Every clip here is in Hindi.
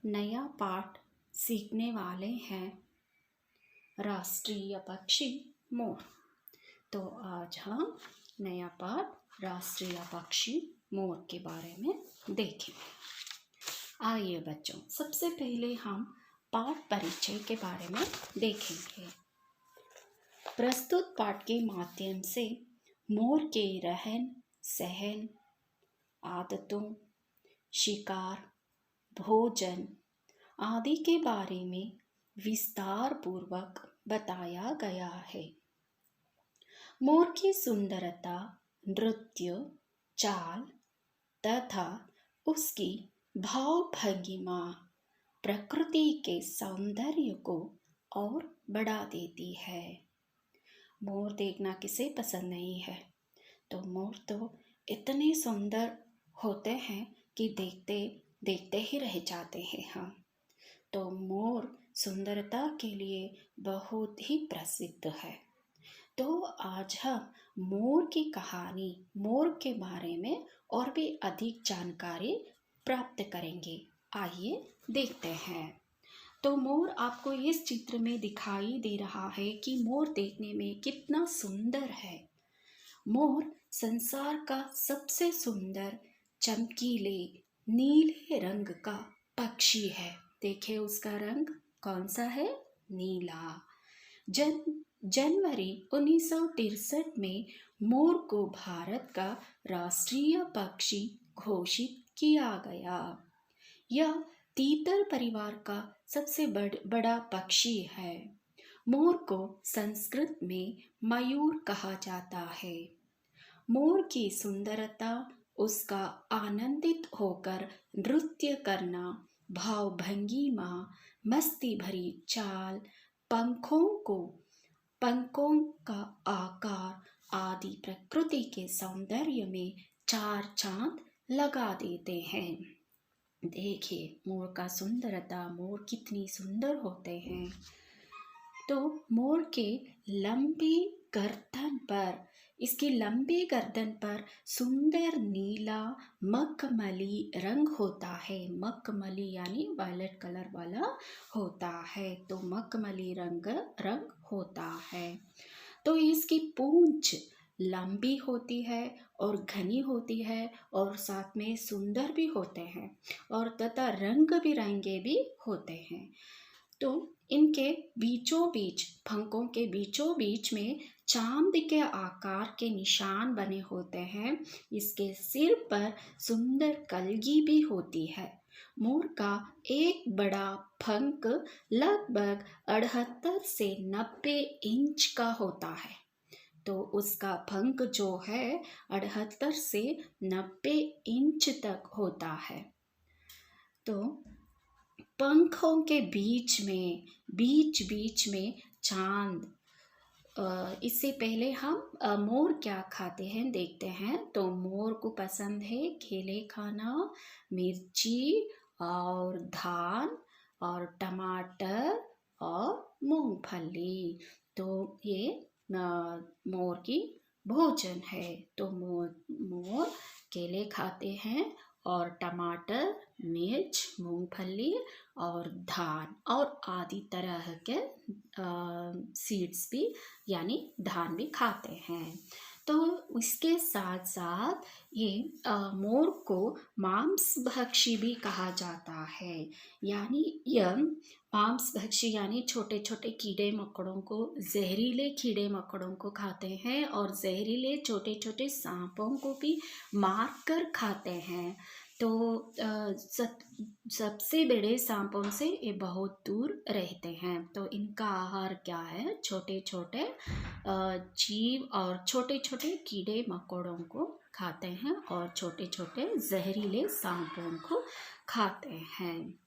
नया पाठ सीखने वाले हैं राष्ट्रीय पक्षी मोर। तो आज हम नया पाठ राष्ट्रीय पक्षी मोर के बारे में देखेंगे। आइए बच्चों, सबसे पहले हम पाठ परिचय के बारे में देखेंगे। प्रस्तुत पाठ के माध्यम से मोर के रहन सहन, आदतों, शिकार, भोजन आदि के बारे में विस्तार पूर्वक बताया गया है। मोर की सुंदरता, नृत्य, चाल तथा उसकी भाव भंगिमा प्रकृति के सौंदर्य को और बढ़ा देती है। मोर देखना किसे पसंद नहीं है। तो मोर तो इतने सुंदर होते हैं कि देखते देखते ही रह जाते हैं हम। तो मोर सुंदरता के लिए बहुत ही प्रसिद्ध है। तो आज हम मोर की कहानी, मोर के बारे में और भी अधिक जानकारी प्राप्त करेंगे। आइए देखते हैं। तो मोर आपको इस चित्र में दिखाई दे रहा है कि मोर देखने में कितना सुंदर है। मोर संसार का सबसे सुंदर, चमकीले, नीले रंग का पक्षी है। देखिए उसका रंग कौन सा है? नीला। जनवरी 1963 में मोर को भारत का राष्ट्रीय पक्षी घोषित किया गया। यह तीतर परिवार का सबसे बड़ा पक्षी है। मोर को संस्कृत में मयूर कहा जाता है। मोर की सुंदरता, उसका आनंदित होकर नृत्य करना, भाव भंगिमा, मस्ती भरी चाल, पंखों का आकार आदि प्रकृति के सौंदर्य में चार चांद लगा देते हैं। देखिए मोर का सुंदरता, मोर कितनी सुंदर होते हैं। तो मोर के इसकी लंबी गर्दन पर सुंदर नीला मखमली रंग होता है। मखमली यानी वायलेट कलर वाला होता है। तो मखमली रंग होता है। तो इसकी पूंछ लंबी होती है और घनी होती है और साथ में सुंदर भी होते हैं और तथा रंग बिरंगे भी होते हैं। तो इनके बीचों बीच, पंखों के बीचों बीच में चांद के आकार के निशान बने होते हैं। इसके सिर पर सुंदर कलगी भी होती है। मोर का एक बड़ा पंख लगभग 78 से 90 इंच का होता है। तो उसका पंख जो है 78 से 90 इंच तक होता है। तो पंखों के बीच में चांद। इससे पहले हम मोर क्या खाते हैं देखते हैं। तो मोर को पसंद है केले खाना, मिर्ची और धान और टमाटर और मूंगफली। तो ये मोर की भोजन है। तो मोर केले खाते हैं और टमाटर, मिर्च, मूंगफली और धान और आदि तरह के सीड्स भी यानी धान भी खाते हैं। तो इसके साथ साथ ये मोर को मांसभक्षी भी कहा जाता है। यानी यह मांसभक्षी यानी छोटे छोटे कीड़े मकोड़ों को, जहरीले कीड़े मकोड़ों को खाते हैं और जहरीले छोटे छोटे सांपों को भी मार कर खाते हैं। तो सबसे बड़े सांपों से ये बहुत दूर रहते हैं। तो इनका आहार क्या है? छोटे छोटे जीव और छोटे छोटे कीड़े मकोड़ों को खाते हैं और छोटे छोटे जहरीले सांपों को खाते हैं।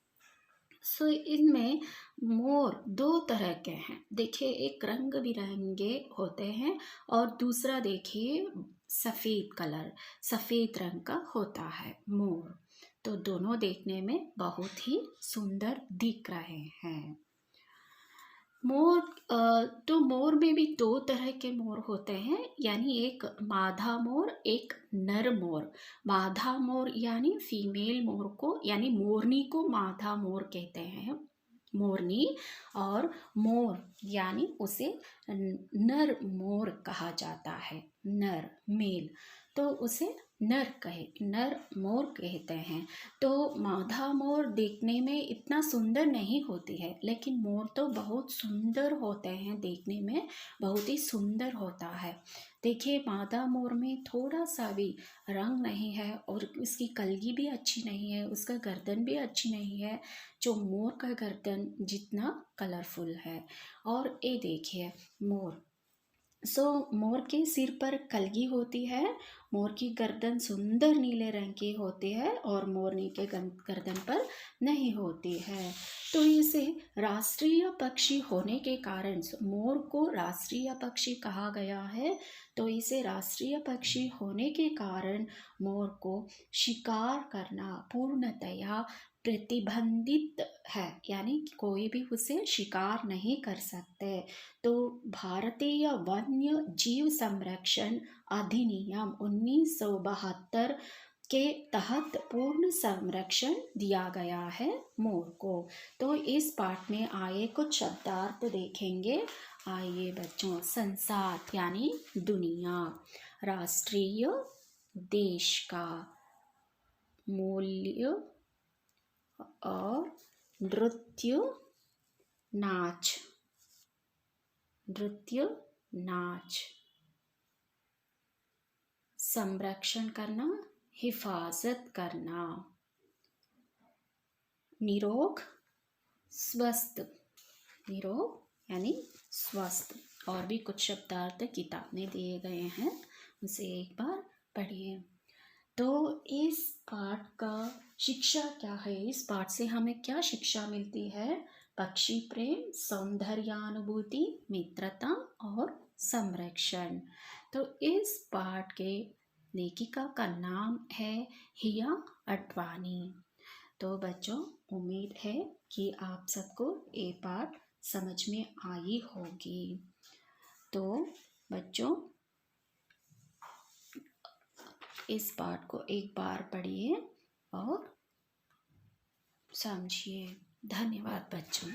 सो इनमें मोर दो तरह के हैं। देखिए एक रंग बिरंगे होते हैं और दूसरा देखिए सफ़ेद रंग का होता है मोर। तो दोनों देखने में बहुत ही सुंदर दिख रहे हैं। मोर तो मोर में भी दो तरह के मोर होते हैं, यानी एक मादा मोर, एक नर मोर। मादा मोर यानी फीमेल मोर को, यानी मोरनी को मादा मोर कहते हैं, मोरनी। और मोर यानी उसे नर मोर कहा जाता है, नर मेल, तो उसे नर मोर कहते हैं। तो मादा मोर देखने में इतना सुंदर नहीं होती है, लेकिन मोर तो बहुत सुंदर होते हैं, देखने में बहुत ही सुंदर होता है। देखिए मादा मोर में थोड़ा सा भी रंग नहीं है, और उसकी कलगी भी अच्छी नहीं है, उसका गर्दन भी अच्छी नहीं है जो मोर का गर्दन जितना कलरफुल है। और ये देखिए मोर, मोर के सिर पर कलगी होती है, मोर की गर्दन सुंदर नीले रंग की होती है, और मोरनी के गर्दन पर नहीं होती है। तो इसे राष्ट्रीय पक्षी होने के कारण मोर को राष्ट्रीय पक्षी कहा गया है। तो इसे राष्ट्रीय पक्षी होने के कारण मोर को शिकार करना पूर्णतया प्रतिबंधित है, यानी कि कोई भी उसे शिकार नहीं कर सकते। तो भारतीय वन्य जीव संरक्षण अधिनियम 1972 के तहत पूर्ण संरक्षण दिया गया है मोर को। तो इस पाठ में आए कुछ शब्दार्थ देखेंगे। आइए बच्चों, संसार यानी दुनिया, राष्ट्रीय देश का, मूल्य और नृत्य नाच, नृत्य नाच, संरक्षण करना, हिफाजत करना, निरोग स्वस्थ, निरोग यानी स्वस्थ। और भी कुछ शब्दार्थ किताब में दिए गए हैं, उसे एक बार पढ़िए। तो इस पाठ का शिक्षा क्या है, इस पाठ से हमें क्या शिक्षा मिलती है? पक्षी प्रेम, सौंदर्यानुभूति, मित्रता और संरक्षण। तो इस पाठ के लेखिका का नाम है हिया अडवाणी। तो बच्चों, उम्मीद है कि आप सबको ये पाठ समझ में आई होगी। तो बच्चों, इस पाठ को एक बार पढ़िए और समझिए। धन्यवाद बच्चों।